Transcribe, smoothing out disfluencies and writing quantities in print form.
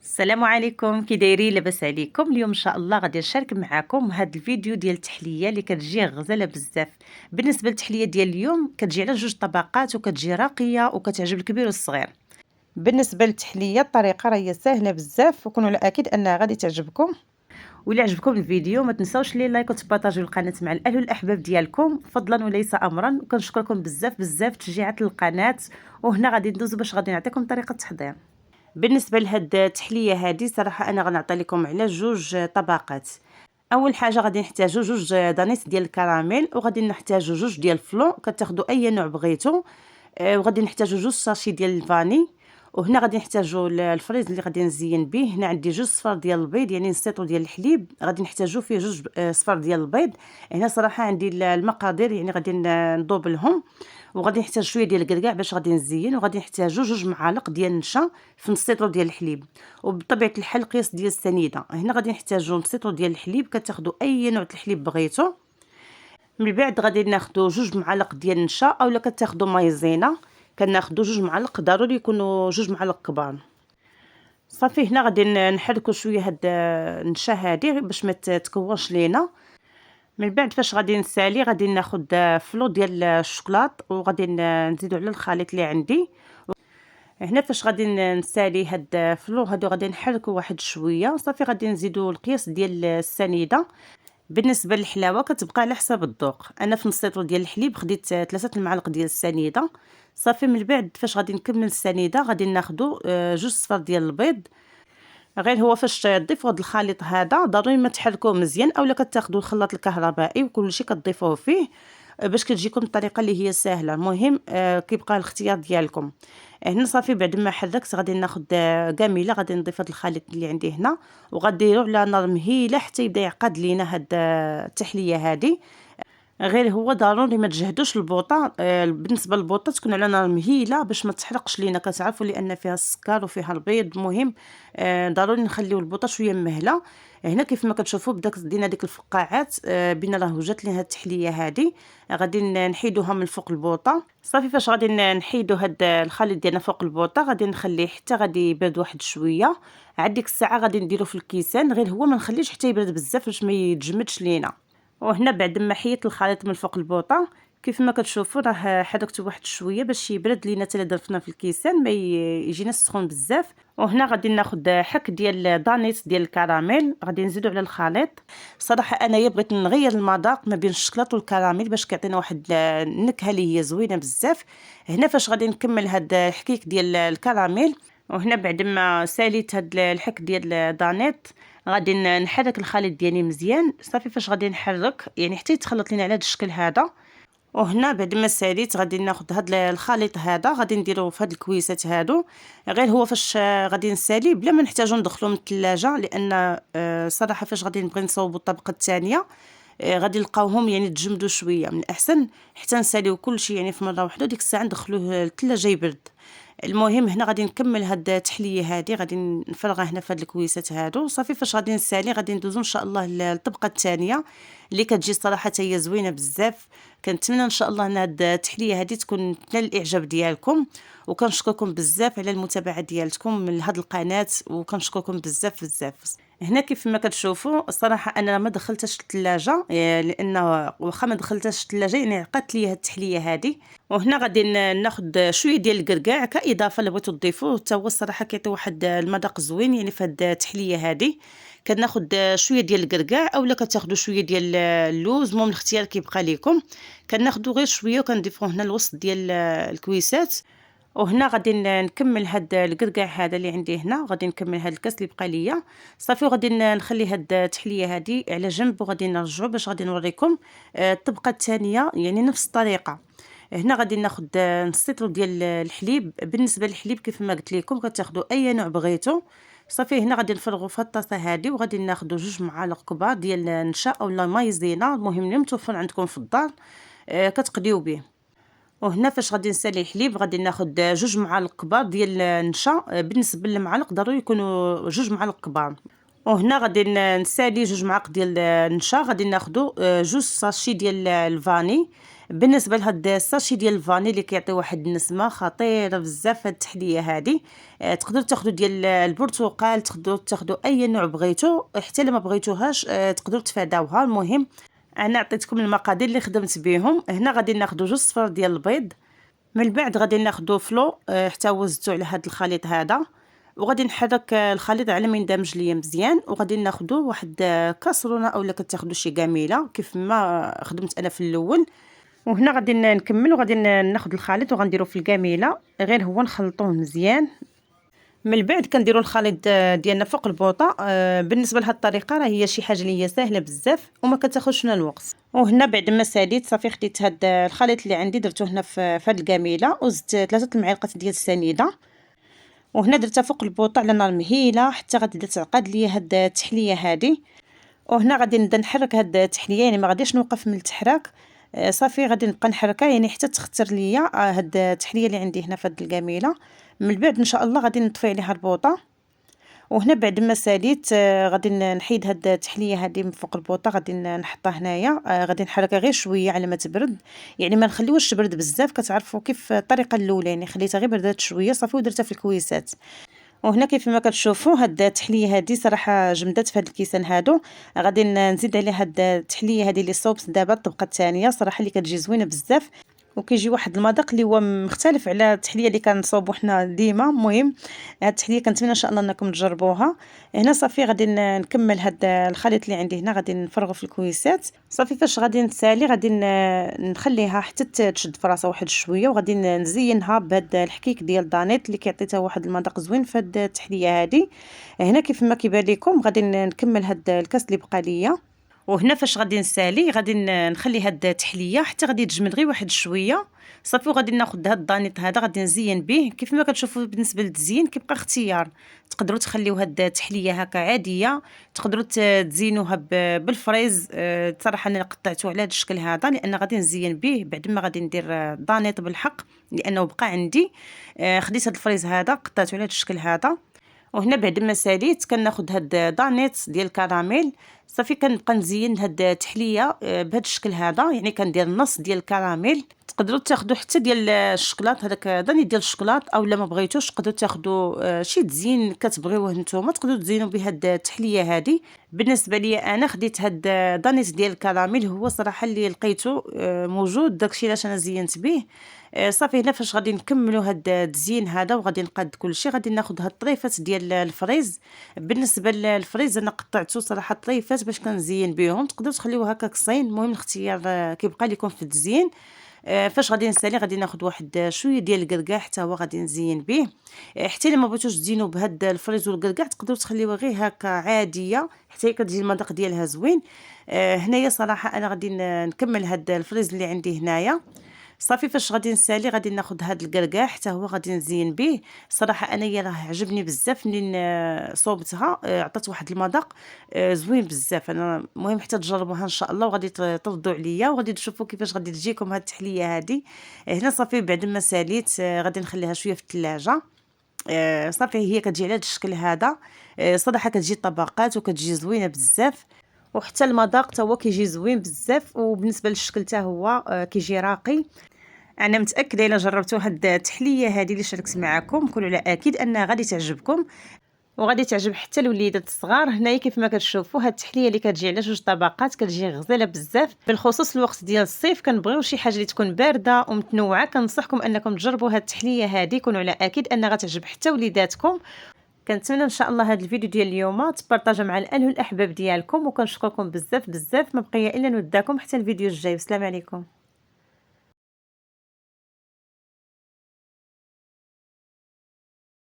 السلام عليكم، كي دايرين؟ لاباس عليكم؟ اليوم ان شاء الله غادي نشارك معكم هذا الفيديو ديال التحليه اللي كتجي غزاله بزاف. بالنسبه للتحليه ديال اليوم كتجي على جوج طبقات وكتجي راقيه وكتعجب الكبير والصغير. بالنسبه للتحليه الطريقه راه هي سهله بزاف وكونوا على اكيد انها غادي تعجبكم. وإلا عجبكم الفيديو ما تنساوش لي لايك وتبارطاجيو القناه مع الاهل والاحباب ديالكم فضلا وليس امرا، وكنشكركم بزاف بزاف تشجيعات للقناه. وهنا غادي ندوزو باش غادي نعطيكم طريقه التحضير. بالنسبه لهاد التحليه هذه صراحه انا غنعطي لكم على جوج طبقات. اول حاجه غادي نحتاجو جوج دانيس ديال الكراميل، وغادي نحتاجو جوج ديال الفلون كتاخدوا اي نوع بغيتو. وغادي نحتاجو جوج ساشي ديال الفاني. وهنا غادي نحتاجو الفريز اللي غادي نزين به. هنا عندي جوج صفار ديال البيض يعني نصيطو ديال الحليب، غادي نحتاجو فيه جوج صفار ديال البيض. هنا صراحه عندي المقادير يعني غادي نضوبلهم. وغادي نحتاج شويه ديال الكركاع باش غادي نزين، وغادي نحتاجو جوج معالق ديال النشا في نص لتر ديال الحليب. وبطبيعه الحال قياس ديال السنيده. هنا غادي نحتاجو نص لتر ديال الحليب، كتاخدوا اي نوع الحليب بغيتو. من بعد غادي ناخدو جوج معالق ديال النشا اولا كتاخدوا مايزينا. كناخدو جوج معالق، ضروري يكونوا جوج معالق كبار. صافي هنا غادي نحركوا شويه هاد النشا هادي باش ما تكورش لينا. من بعد فاش غادي نسالي غادي ناخد فلو ديال الشوكولات وغادي نزيدو على الخليط اللي عندي. هنا فاش غادي نسالي هاد فلو هادو غادي نحركو واحد شويه. صافي غادي نزيدو القياس ديال السنيده. بالنسبه للحلاوه كتبقى على حساب الذوق. انا في نص لتر ديال الحليب خديت 3 المعالق ديال السنيده. صافي من بعد فاش غادي نكمل السنيده غادي ناخدو جوج صفار ديال البيض. غير هو فاش تضيفوا هذا الخليط هذا ضروري ما تحركوه مزيان اولا كتاخذوا الخلاط الكهربائي وكلشي كتضيفوه فيه باش كتجيكم الطريقه اللي هي سهله. المهم كيبقى الاختيار ديالكم. هنا صافي بعد ما حركت غادي ناخذ كاميله، غادي نضيف هذا الخليط اللي عندي هنا وغاديروا على نار مهيله حتى يبدا يعقد لينا هاد التحليه هذه. غير هو ضروري ما تجهدوش البوطه. بالنسبه للبوطه تكون على نار مهيله باش ما تحرقش لينا، كتعرفوا لان فيها السكر وفيها البيض. المهم ضروري نخليو البوطه شويه مهله. هنا كيف ما كتشوفوا بدات دينا ديك الفقاعات. بينا راه وجات لينا التحليه هذه. غادي نحيدوها من فوق البوطه. صافي فاش غادي نحيدو هاد الخليط ديالنا فوق البوطه غادي نخليه حتى غادي يبرد واحد شويه. عاد ديك الساعه غادي نديرو في الكيسان. غير هو ما نخليش حتى يبرد بزاف باش ما يتجمدش لينا. وهنا بعد ما حيت الخليط من فوق البوطه كيف ما كتشوفوا راه حركته واحد شويه باش يبرد لينا حتى ضرفنا في الكيسان ما يجينا سخون بزاف. وهنا غادي ناخذ حك ديال دانيت ديال الكراميل غادي نزيدو على الخليط. صراحه انايا بغيت نغير المذاق ما بين الشكلاط والكراميل باش كيعطينا واحد النكهه اللي هي زوينه بزاف. هنا فاش غادي نكمل هاد الحكيك ديال الكراميل. وهنا بعد ما ساليت هاد الحك ديال دانيت غادي نحرك الخليط ديالي مزيان. صافي فاش غادي نحرك يعني حتى يتخلط لينا على هذا الشكل هذا. وهنا بعد ما ساليت غادي ناخذ هذا الخليط هذا غادي نديروه في هاد الكويسات هادو. غير هو فاش غادي نسالي بلا ما نحتاجو ندخلو من الثلاجه لان صراحه فاش غادي نبغي نصاوبو الطبقه الثانيه غادي نلقاوهم يعني تجمدوا شويه. من الاحسن حتى نساليو كلشي يعني في مره واحده ديك الساعه ندخلوه للثلاجه يبرد. المهم هنا غادي نكمل هاد التحليه هذه غادي نفرغها هنا في هاد الكويسات هادو. صافي فاش غادي نسالي غادي ندوزو ان شاء الله للطبقه الثانيه اللي كتجي صراحه هي زوينه بزاف. كنتمنى ان شاء الله ان هاد التحليه هذه تكون تنال الاعجاب ديالكم. وكنشكركم بزاف على المتابعه ديالكم من هاد القناه وكنشكركم بزاف بزاف. هنا كيف ما كتشوفوا الصراحه انا ما دخلتش الثلاجه لان واخا ما دخلتش الثلاجه يعني عقدت لي هاد التحليه هذه. وهنا غادي ناخذ شويه ديال الكركاع كاضافه اللي بغيتو تضيفوه حتى هو الصراحه كيعطي واحد المذاق زوين يعني في هاد التحليه هذه. كناخذ شويه ديال الكركاع اولا كتاخذوا شويه ديال اللوز، المهم الاختيار كيبقى لكم. كناخذوا غير شويه وكنضيفوه هنا الوسط ديال الكويسات. وهنا غادي نكمل هاد الكركاع هذا اللي عندي هنا. غادي نكمل هاد الكاس اللي بقى ليا. صافي وغادي نخلي هاد التحليه هذه على جنب وغادي نرجعوا باش غادي نوريكم الطبقه الثانيه يعني نفس الطريقه. هنا غادي ناخذ نص لتر ديال الحليب. بالنسبه للحليب كيف ما قلت لكم كتاخذوا اي نوع بغيتو. صافي هنا غادي نفرغوا في الطاسه هذه وغادي ناخذوا جوج معالق كبار ديال النشا اولا مايزينا، المهم اللي متوفر عندكم في الدار كتقديو به. وهنا فاش غادي نسالي الحليب غادي ناخذ جوج معالق كبار ديال النشا. بالنسبه للمعالق ضروري يكونوا جوج معالق كبار. وهنا غادي نسالي جوج معالق ديال النشا. غادي ناخذوا جوج ساشي ديال الفاني. بالنسبه لهاد الساشي ديال الفاني اللي كيعطي واحد النسمه خطيره بزاف هاد التحليه هادي. تقدروا تاخذوا ديال البرتقال، تقدروا تاخذوا اي نوع بغيتو، حتى الا ما بغيتوهاش تقدروا تفاداوها. المهم انا عطيتكم المقادير اللي خدمت بهم. هنا غادي ناخذوا جوج صفار ديال البيض، من بعد غادي ناخذوا فلو حتى وزدتو على هذا الخليط هذا، وغادي نحرك الخليط على ما يندمج ليا مزيان. وغادي ناخذوا واحد كاسرونه اولا كتاخذوا شي كاميله كيف ما خدمت انا في الاول. وهنا غادي نكمل وغادي ناخذ الخليط وغنديرو في الكاميله، غير هو نخلطوه مزيان. من بعد كنديروا الخليط ديالنا فوق البوطه. بالنسبه لهاد الطريقه راه هي شي حاجه اللي هي سهله بزاف وما كتاخذش لنا الوقت. وهنا بعد ما ساليت صافي خديت هاد الخليط اللي عندي درته هنا في هاد الكاميله، وزدت 3 المعالق ديال السنيده، وهنا درتها فوق البوطه على نار مهيله حتى غتبدا تعقد ليا هاد التحليه هادي. وهنا غادي نبدا نحرك هاد التحليه، يعني ما غاديش نوقف من التحراك. صافي غادي نبقى نحركها يعني حتى تختر ليا هاد التحليه اللي عندي هنا في هاد الكاميله. من بعد ان شاء الله غادي نطفي عليها البوطه. وهنا بعد ما ساليت غادي نحيد هاد التحليه هذه من فوق البوطه، غادي نحطها هنايا. غادي نحركها غير شويه على ما تبرد، يعني ما نخليوهاش تبرد بزاف. كتعرفوا كيف الطريقه الاولى، يعني خليتها غير بردات شويه صافي ودرتها في الكويسات. وهنا كيف ما كتشوفوا هاد التحليه هذه صراحه جمدات في هاد الكيسان هادو. غادي نزيد عليها هاد التحليه هذه اللي صوبت دابا الطبقه الثانيه، صراحه اللي كتجي زوينه بزاف وكيجي واحد المذاق اللي هو مختلف على التحليه اللي كنصوبوا حنا ديما. المهم هاد التحليه كنتمنى ان شاء الله انكم تجربوها. هنا صافي غادي نكمل هاد الخليط اللي عندي هنا، غادي نفرغه في الكويسات. صافي فاش غادي نسالي غادي نخليها حتى تشد في راسها واحد شويه، وغادي نزينها بهاد الحكيك ديال دانيت اللي كيعطي حتى واحد المذاق زوين في هاد التحليه هادي. هنا كيف ما كيبان لكم غادي نكمل هاد الكاس اللي بقى ليا. وهنا فاش غادي نسالي غادي نخلي هاد التحليه حتى غادي تجمد غير واحد شويه صافي. وغادي ناخذ هاد الدانيط هذا غادي نزين به. كيف ما كتشوفوا بالنسبه للتزيين كيبقى اختيار، تقدروا تخليو هاد التحليه هكا عاديه، تقدروا تزينوها بالفريز. صراحه انا قطعته على هاد الشكل هذا لان غادي نزين به بعد ما غادي ندير دانيط بالحق لانه بقى عندي. خديت هاد الفريز هذا قطعته على هاد الشكل هذا. وهنا بعد ما ساليت كناخذ هاد دانيت ديال الكراميل صافي كنبقى نزين هاد التحليه بهذا الشكل هذا، يعني كندير نص ديال الكراميل. تقدروا تاخذوا حتى ديال الشوكولات، هذاك داني ديال الشوكولات، او لا ما بغيتوش تقدروا تاخذوا شي تزيين كتبغيوه نتوما تقدروا تزينوا بهاد التحليه هذه. بالنسبه لي انا خديت هاد دانيت ديال الكراميل، هو صراحه اللي لقيته موجود داكشي علاش انا زينت به. صافي هنا فاش غادي نكملوا هاد التزيين هذا وغادي نقاد كلشي غادي ناخذ هاد الطريفات ديال الفريز. بالنسبه للفريز انا قطعته صراحه طريفات باش كنزين بهم، تقدروا تخليوه هكا قصين. المهم الاختيار كيبقى لكم في التزيين. فاش غادي نسالي غادي ناخذ واحد شويه ديال الكركاع حتى هو غادي نزين به. حتى الا ما بغيتوش تزينوا بهاد الفريز والكركاع تقدروا تخليوها غير هكا عاديه حتى هي كتجي المذاق ديالها زوين. هنايا صراحه انا غادي نكمل هاد الفريز اللي عندي هنايا. صافي فاش غادي نسالي غادي ناخذ هاد الكركاع حتى هو غادي نزين به. صراحه انايا راه عجبني بزاف منين صوبتها، عطات واحد المذاق زوين بزاف. انا المهم حتى تجربوها ان شاء الله وغادي تردوا عليا وغادي تشوفوا كيفاش غادي تجيكم هاد التحليه هذه. هنا صافي بعد ما ساليت غادي نخليها شويه في الثلاجه. صافي هي كتجي على هاد الشكل هذا. صراحه كتجي طبقات وكتجي زوينه بزاف، وحتى المذاق حتى هو كيجي زوين بزاف. وبالنسبه للشكل حتى هو كيجي راقي. انا متاكده الا جربتوا هاد التحليه هذه اللي شاركت معكم كلوا على اكيد انها غادي تعجبكم وغادي تعجب حتى الوليدات الصغار. هنايا كيف ما كتشوفوا هاد التحليه اللي كتجي على جوج طبقات كتجي غزاله بزاف. بالخصوص الوقت ديال الصيف كنبغيو شي حاجه اللي تكون بارده ومتنوعه. كنصحكم انكم تجربوا هاد التحليه هذه، كونوا على اكيد انها غتعجب حتى وليداتكم. كنتمنى ان شاء الله هذا الفيديو ديال اليوم تبارطاجوا مع الاهل والاحباب ديالكم، وكنشكركم بزاف بزاف. ما بقي الا نوداكم حتى الفيديو الجاي. والسلام عليكم.